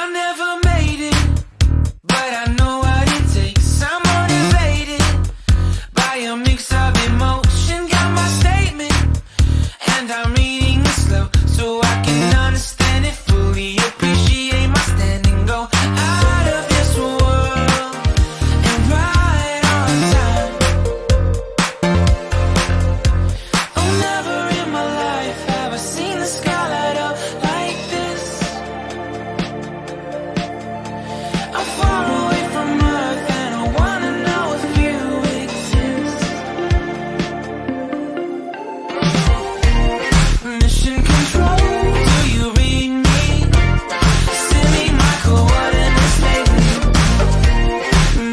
I never made it, but I know what it takes. I'm motivated by a mix of emotion. Got my statement, and I'm reading it slow so I can understand it fully. Appreciate my stand and go out of this world and right on time. Oh, never in my life have I seen the sky light up like this. I'm far away from Earth and I wanna know if you exist. Mission control, do you read me? Send me my coordinates lately.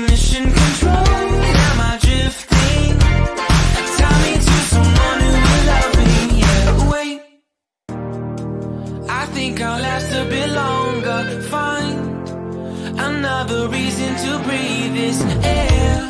Mission control, am I drifting? Tie me to someone who will love me. Yeah, wait, I think I'll last a bit longer. Find another reason to breathe this air.